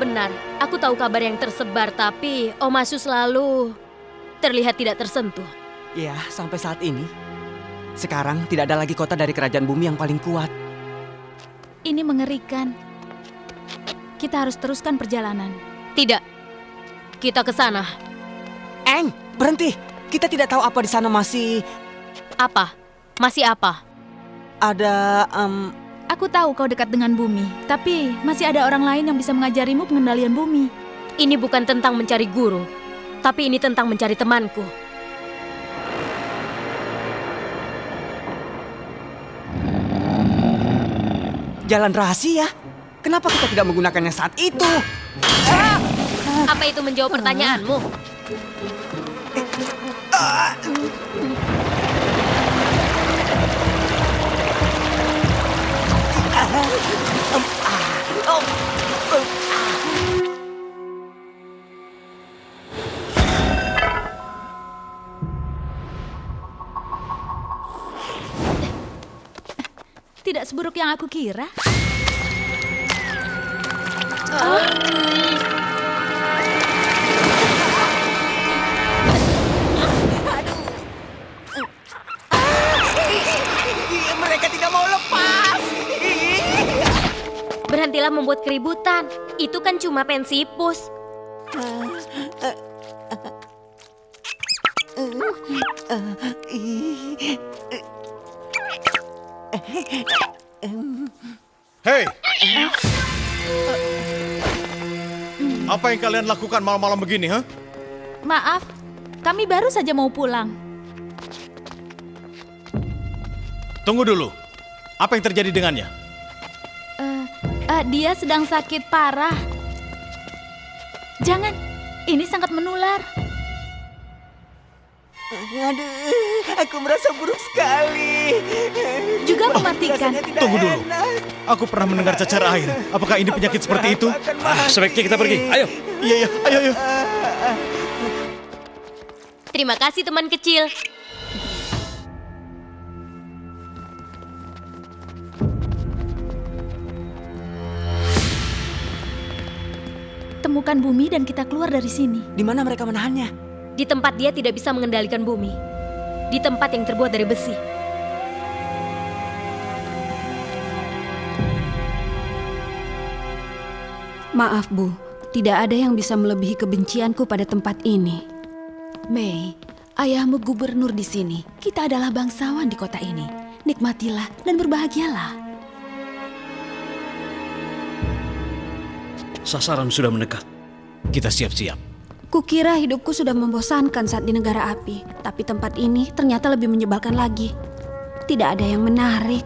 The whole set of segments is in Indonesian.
benar. Aku tahu kabar yang tersebar, tapi Omasu selalu terlihat tidak tersentuh. Ya, sampai saat ini. Sekarang tidak ada lagi kota dari kerajaan bumi yang paling kuat. Ini mengerikan. Kita harus teruskan perjalanan. Tidak, kita ke sana. Eng, berhenti. Kita tidak tahu apa di sana masih Apa? Masih apa? ada Aku tahu kau dekat dengan bumi, tapi masih ada orang lain yang bisa mengajarimu pengendalian bumi. Ini bukan tentang mencari guru, tapi ini tentang mencari temanku. jalan rahasia. Kenapa kita tidak menggunakannya saat itu? Apa itu menjawab pertanyaanmu? Tidak seburuk yang aku kira. Mereka tidak mau lepas. Berhentilah membuat keributan. Itu kan cuma pensipus. Hei! Apa yang kalian lakukan malam-malam begini, ha? Maaf, kami baru saja mau pulang. Tunggu dulu. Apa yang terjadi dengannya? Dia sedang sakit parah. Jangan, ini sangat menular. Aduh, aku merasa buruk sekali. Juga mematikan. Rasanya tidak Tunggu dulu. enak. Aku pernah mendengar cacar air. Apakah ini penyakit seperti itu? Aku akan mati. Sebaiknya kita pergi. Ayo. Iya, iya. Ayo, ayo. Terima kasih teman kecil. Temukan bumi dan kita keluar dari sini. Di mana mereka menahannya? Di tempat dia tidak bisa mengendalikan bumi. Di tempat yang terbuat dari besi. Maaf Bu, tidak ada yang bisa melebihi kebencianku pada tempat ini. Mei, ayahmu gubernur di sini. Kita adalah bangsawan di kota ini. Nikmatilah dan berbahagialah. Sasaran sudah mendekat. Kita siap-siap. Kukira hidupku sudah membosankan saat di negara api, tapi tempat ini ternyata lebih menyebalkan lagi. Tidak ada yang menarik.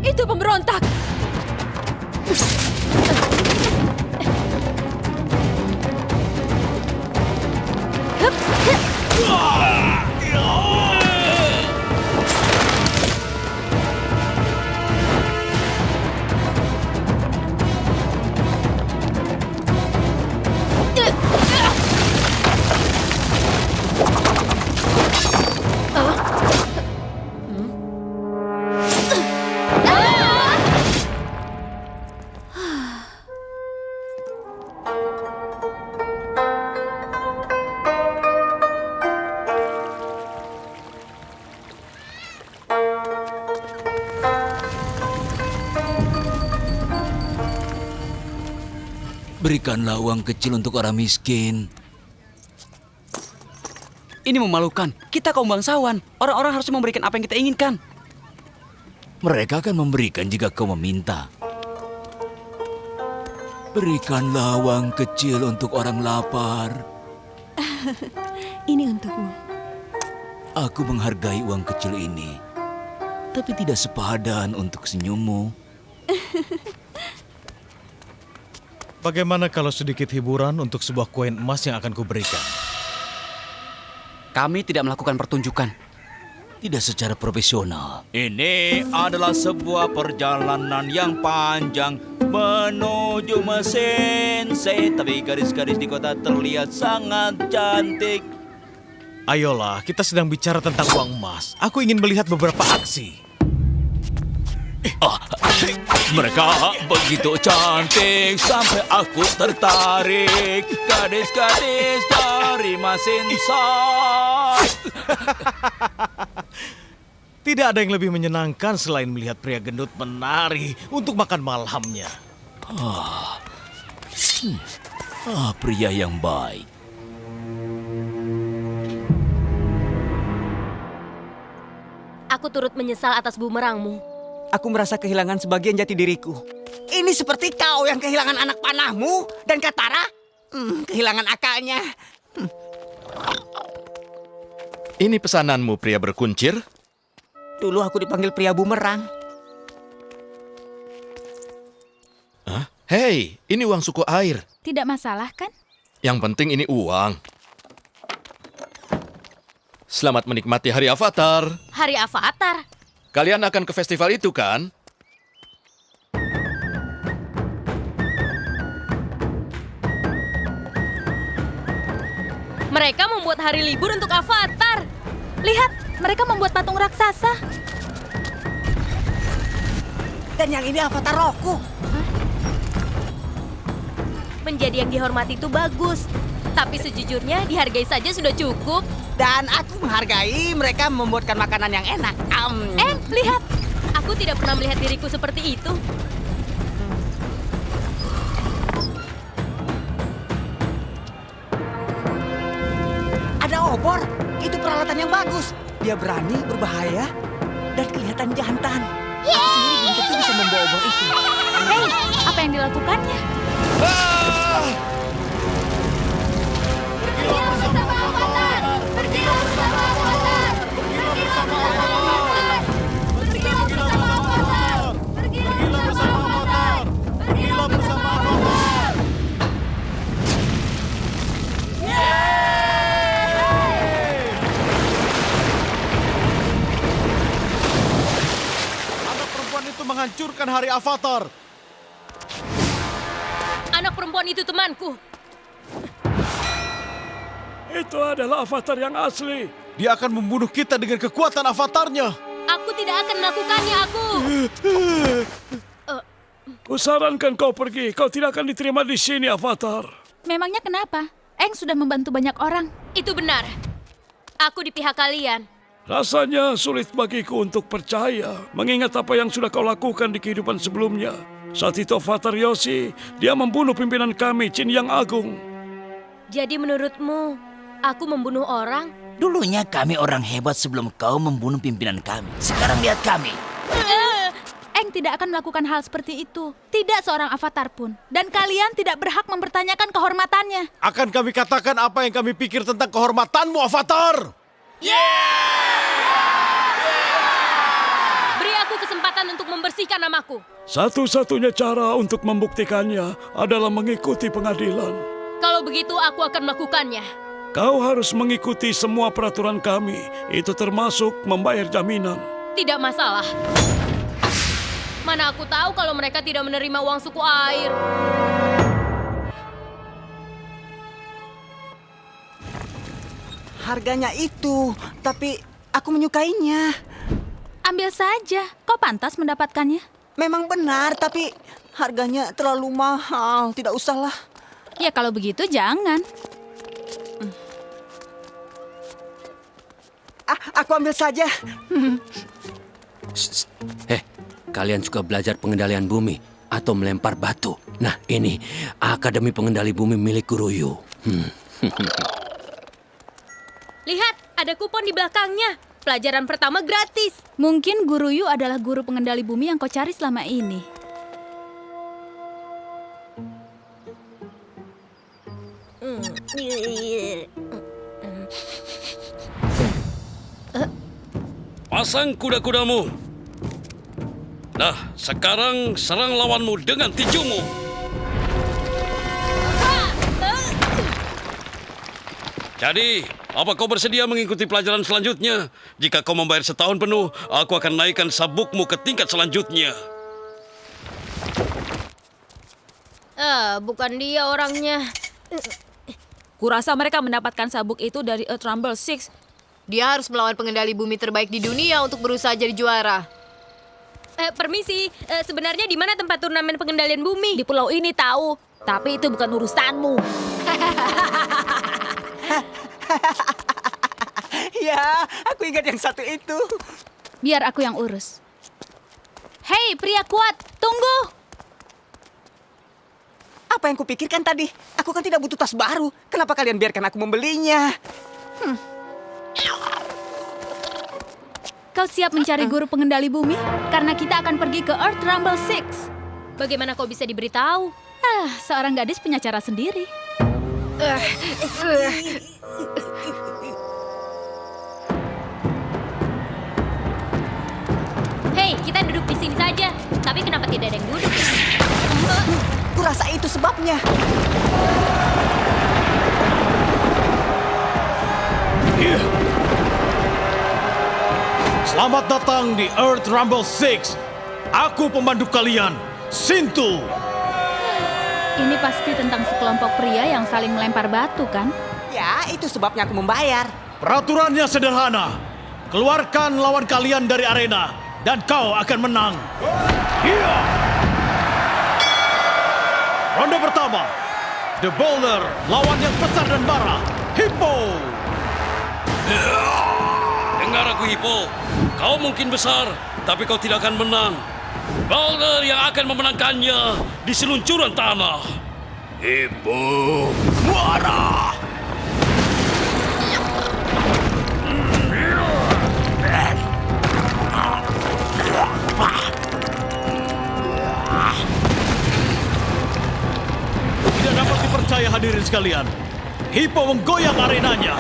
Itu pemberontak! Berikanlah uang kecil untuk orang miskin. Ini memalukan. Kita kaum bangsawan. Orang-orang harus memberikan apa yang kita inginkan. Mereka akan memberikan jika kau meminta. Berikanlah uang kecil untuk orang lapar. Ini untukmu. Aku menghargai uang kecil ini. Tapi tidak sepadan untuk senyummu. Bagaimana kalau sedikit hiburan untuk sebuah koin emas yang akan kuberikan? Kami tidak melakukan pertunjukan. tidak secara profesional. Ini adalah sebuah perjalanan yang panjang menuju mesin set, tapi garis-garis di kota terlihat sangat cantik. Ayolah, kita sedang bicara tentang uang emas. Aku ingin melihat beberapa aksi. Mereka begitu cantik sampai aku tertarik. Gadis-gadis dari mesin set. Tidak ada yang lebih menyenangkan selain melihat pria gendut menari untuk makan malamnya. Pria yang baik. Aku turut menyesal atas bumerangmu. Aku merasa kehilangan sebagian jati diriku. Ini seperti kau yang kehilangan anak panahmu dan Katara kehilangan akalnya. Ini pesananmu, pria berkuncir? Dulu aku dipanggil pria bumerang. Hah? Hei, ini uang suku air. Tidak masalah kan? Yang penting ini uang. Selamat menikmati Hari Avatar. Hari Avatar? Kalian akan ke festival itu kan? Mereka membuat hari libur untuk Avatar. Lihat, mereka membuat patung raksasa. Dan yang ini Avatar Roku. Menjadi yang dihormati itu bagus. Tapi sejujurnya dihargai saja sudah cukup. Dan aku menghargai mereka membuatkan makanan yang enak. Lihat. Aku tidak pernah melihat diriku seperti itu. Ada obor. Itu peralatan yang bagus. Dia berani, berbahaya, dan kelihatan jantan. Aku sendiri belum tentu bisa membawa obor itu. Hei, apa yang dilakukannya? Anak perempuan itu menghancurkan hari Avatar. Anak perempuan itu temanku. Itu adalah Avatar yang asli. Dia akan membunuh kita dengan kekuatan avatarnya. Aku tidak akan melakukannya, aku. Kusarankan kau pergi. Kau tidak akan diterima di sini, Avatar. Memangnya kenapa? Eng sudah membantu banyak orang. Itu benar. Aku di pihak kalian. Rasanya sulit bagiku untuk percaya, mengingat apa yang sudah kau lakukan di kehidupan sebelumnya. Saat itu Avatar Yoshi, dia membunuh pimpinan kami, Qin Yang Agung. Jadi menurutmu, aku membunuh orang? Dulunya kami orang hebat sebelum kau membunuh pimpinan kami. Sekarang lihat kami. Eng tidak akan melakukan hal seperti itu. Tidak seorang avatar pun. Dan kalian tidak berhak mempertanyakan kehormatannya. Akan kami katakan apa yang kami pikir tentang kehormatanmu, Avatar. Beri aku kesempatan untuk membersihkan namaku. Satu-satunya cara untuk membuktikannya adalah mengikuti pengadilan. Kalau begitu, aku akan melakukannya. Kau harus mengikuti semua peraturan kami. Itu termasuk membayar jaminan. Tidak masalah. Mana aku tahu kalau mereka tidak menerima uang suku air. Harganya itu, tapi aku menyukainya. Ambil saja. Kau pantas mendapatkannya. Memang benar, tapi harganya terlalu mahal. Tidak usahlah. Ya kalau begitu jangan. Aku ambil saja. Kalian suka belajar pengendalian bumi atau melempar batu? Nah, ini Akademi Pengendali Bumi milik Guruyu. Lihat, ada kupon di belakangnya. Pelajaran pertama gratis. Mungkin Guruyu adalah guru pengendali bumi yang kau cari selama ini. Pasang kuda-kudamu. Nah, sekarang serang lawanmu dengan tinjumu. Jadi, Apa kau bersedia mengikuti pelajaran selanjutnya? Jika kau membayar setahun penuh, aku akan naikkan sabukmu ke tingkat selanjutnya. Bukan dia orangnya. Kurasa mereka mendapatkan sabuk itu dari Earth Rumble 6. Dia harus melawan pengendali bumi terbaik di dunia untuk berusaha jadi juara. Permisi, sebenarnya di mana tempat turnamen pengendalian bumi? Di pulau ini tahu, tapi itu bukan urusanmu. Ya, aku ingat yang satu itu. Biar aku yang urus. Hei, pria kuat, tunggu! Apa yang kupikirkan tadi? Aku kan tidak butuh tas baru. Kenapa kalian biarkan aku membelinya? Kau siap mencari guru pengendali bumi? Karena kita akan pergi ke Earth Rumble 6. Bagaimana kau bisa diberitahu? Seorang gadis punya cara sendiri. Hei, kita duduk di sini saja. Tapi kenapa tidak ada yang duduk? Kurasa itu sebabnya. Selamat datang di Earth Rumble 6. Aku pemandu kalian, Sintu. Ini pasti tentang sekelompok pria yang saling melempar batu, kan? Ya, itu sebabnya aku membayar. Peraturannya sederhana. Keluarkan lawan kalian dari arena dan kau akan menang. Iya. Ronde pertama. The Boulder lawan yang besar dan marah, Hippo. Dengar aku, Hippo. Kau mungkin besar, tapi kau tidak akan menang. Boulder yang akan memenangkannya di seluncuran tanah. Hippo, marah! Tidak dapat dipercaya hadirin sekalian. Hippo menggoyang arenanya.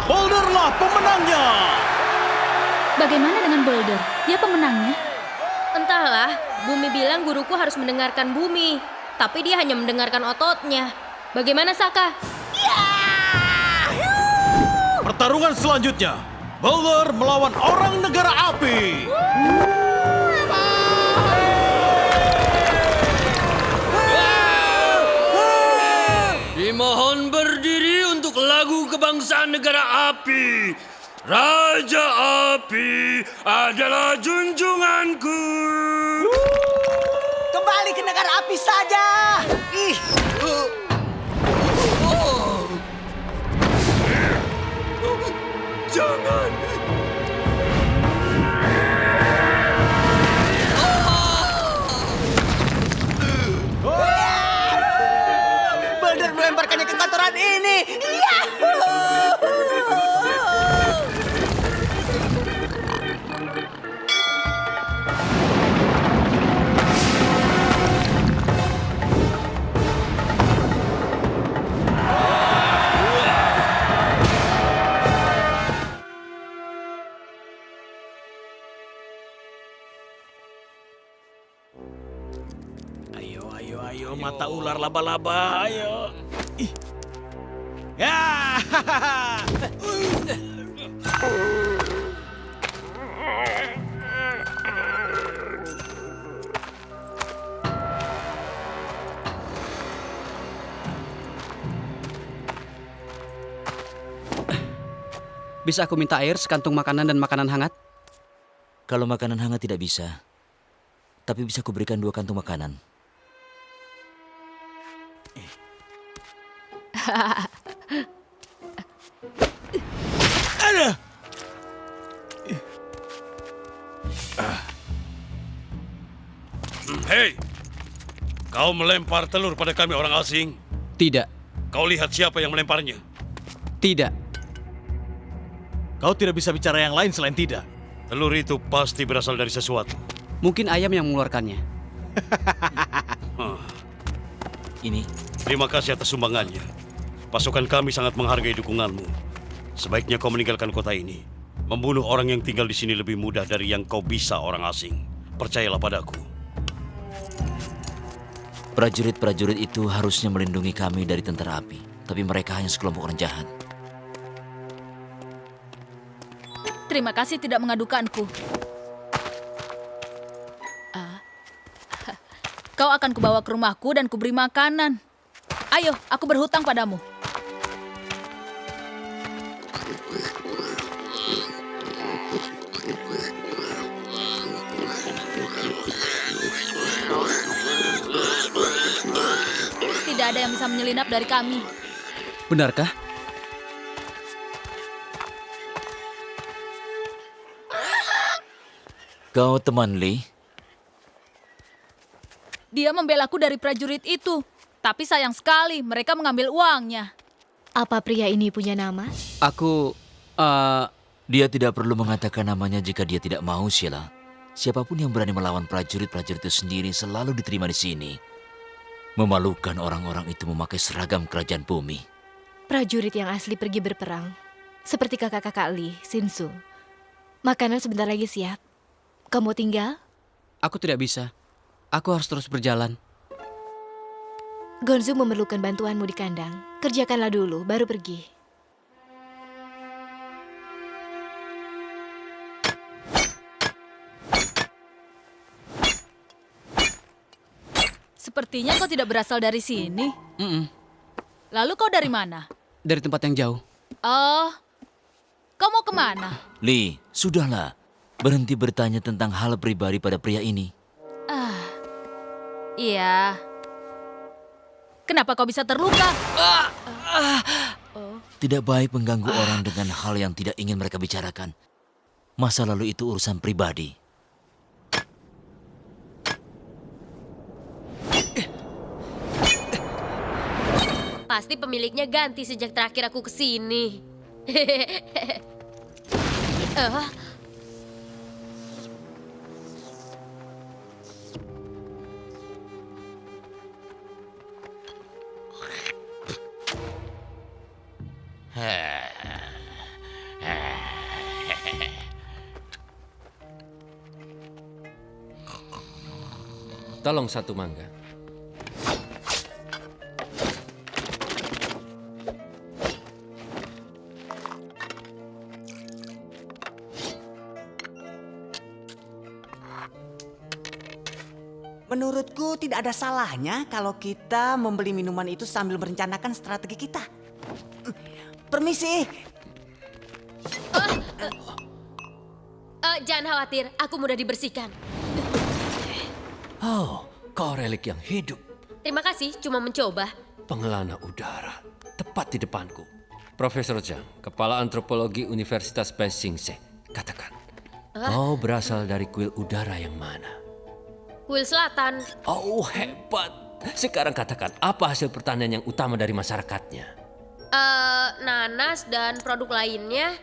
Boulderlah pemenangnya. Bagaimana dengan Boulder? Dia pemenangnya. Entahlah, Bumi bilang guruku harus mendengarkan bumi. Tapi dia hanya mendengarkan ototnya. Bagaimana, Saka? Pertarungan selanjutnya. Boulder melawan orang negara api. Dimohon berdiri untuk lagu kebangsaan negara api. Raja Api adalah junjunganku. Kembali ke negara api saja. Ih. Jangan. Boulder melemparkannya ke kotoran ini. Yahoo! Ayo, mata ular laba-laba, ayo. Ih. Ya. Bisa aku minta air, sekantung makanan dan makanan hangat? Kalau makanan hangat tidak bisa, tapi bisa kuberikan 2 kantung makanan. Ada. Hei, kau melempar telur pada kami orang asing. Tidak, Kau lihat siapa yang melemparnya? tidak. Kau tidak bisa bicara yang lain selain tidak. Telur itu pasti berasal dari sesuatu. Mungkin ayam yang mengeluarkannya. Ini, Terima kasih atas sumbangannya. Pasukan kami sangat menghargai dukunganmu. Sebaiknya kau meninggalkan kota ini. Membunuh orang yang tinggal di sini lebih mudah dari yang kau bisa orang asing. Percayalah padaku. Prajurit-prajurit itu harusnya melindungi kami dari tentara api, tapi mereka hanya sekelompok orang jahat. Terima kasih tidak mengadukanku. Kau akan kubawa ke rumahku dan kuberi makanan. Ayo, aku berhutang padamu. Tidak ada yang bisa menyelinap dari kami. Benarkah? Kau teman Lee? Dia membelaku dari prajurit itu. Tapi sayang sekali, mereka mengambil uangnya. Apa pria ini punya nama? Aku, Dia tidak perlu mengatakan namanya jika dia tidak mau, Sheila. Siapapun yang berani melawan prajurit-prajurit itu sendiri selalu diterima di sini. Memalukan orang-orang itu memakai seragam kerajaan bumi. Prajurit yang asli pergi berperang. Seperti kakak-kakak Lee, Shinsu. Makanan sebentar lagi siap. Kamu tinggal? aku tidak bisa. Aku harus terus berjalan. Gonzu memerlukan bantuanmu di kandang. Kerjakanlah dulu, baru pergi. Sepertinya kau tidak berasal dari sini. Lalu kau dari mana? Dari tempat yang jauh. Oh, kau mau kemana? Lee, sudahlah. Berhenti bertanya tentang hal pribadi pada pria ini. Iya. Kenapa kau bisa terluka? Tidak baik mengganggu orang dengan hal yang tidak ingin mereka bicarakan. Masa lalu itu urusan pribadi. Pasti pemiliknya ganti sejak terakhir aku kesini. Tolong satu mangga. Menurutku tidak ada salahnya kalau kita membeli minuman itu sambil merencanakan strategi kita. Permisi. Jangan khawatir, aku mudah dibersihkan. Oh, kau relik yang hidup. Terima kasih, cuma mencoba. Pengelana udara, tepat di depanku. Profesor Zhang, Kepala Antropologi Universitas Beijingse. Katakan, kau berasal dari kuil udara yang mana? Kuil Selatan. Oh, hebat. Sekarang katakan, apa hasil pertanian yang utama dari masyarakatnya? Nanas dan produk lainnya.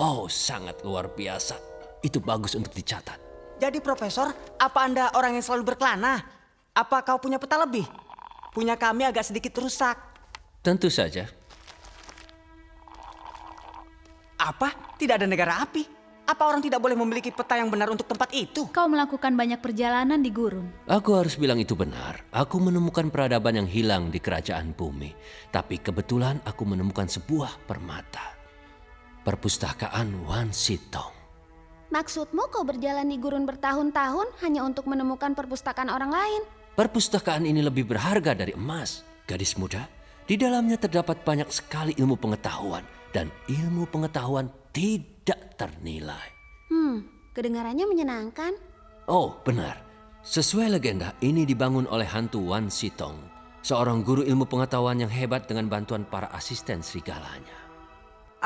Oh, sangat luar biasa. Itu bagus untuk dicatat. Jadi Profesor, apa Anda orang yang selalu berkelana? Apa kau punya peta lebih? Punya kami agak sedikit rusak. Tentu saja. Apa? Tidak ada negara api? Apa orang tidak boleh memiliki peta yang benar untuk tempat itu? Kau melakukan banyak perjalanan di gurun. Aku harus bilang itu benar. Aku menemukan peradaban yang hilang di kerajaan bumi. Tapi kebetulan aku menemukan sebuah permata. Perpustakaan Wan Sitong. Maksudmu kau berjalan di gurun bertahun-tahun hanya untuk menemukan perpustakaan orang lain? Perpustakaan ini lebih berharga dari emas. Gadis muda, di dalamnya terdapat banyak sekali ilmu pengetahuan. Dan ilmu pengetahuan tidak ternilai. Kedengarannya menyenangkan. Oh, benar. Sesuai legenda, ini dibangun oleh hantu Wan Sitong. Seorang guru ilmu pengetahuan yang hebat dengan bantuan para asisten serigalanya.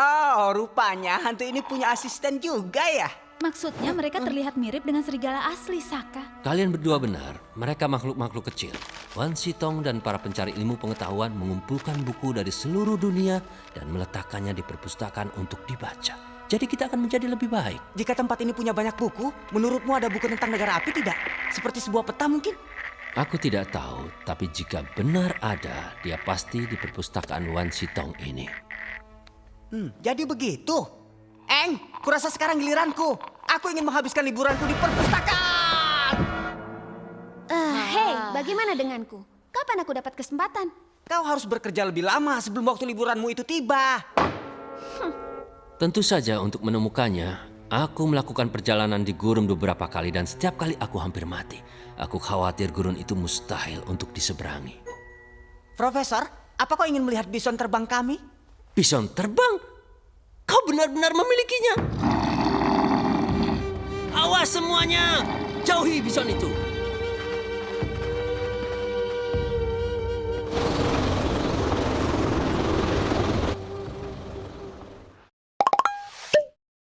Oh, rupanya hantu ini punya asisten juga ya? Maksudnya mereka terlihat mirip dengan serigala asli, Saka. Kalian berdua benar, mereka makhluk-makhluk kecil. Wan Sitong dan para pencari ilmu pengetahuan mengumpulkan buku dari seluruh dunia dan meletakkannya di perpustakaan untuk dibaca. Jadi kita akan menjadi lebih baik. Jika tempat ini punya banyak buku, menurutmu ada buku tentang negara api tidak? Seperti sebuah peta mungkin? Aku tidak tahu, tapi jika benar ada, dia pasti di perpustakaan Wan Sitong ini. Jadi begitu? Eng, kurasa sekarang giliranku. Aku ingin menghabiskan liburanku di perpustakaan. Hei, bagaimana denganku? Kapan aku dapat kesempatan? Kau harus bekerja lebih lama sebelum waktu liburanmu itu tiba. Tentu saja untuk menemukannya, aku melakukan perjalanan di gurun beberapa kali dan setiap kali aku hampir mati. Aku khawatir gurun itu mustahil untuk diseberangi. Profesor, apa kau ingin melihat bison terbang kami? Bison terbang? Kau benar-benar memilikinya? Awas semuanya! Jauhi bison itu!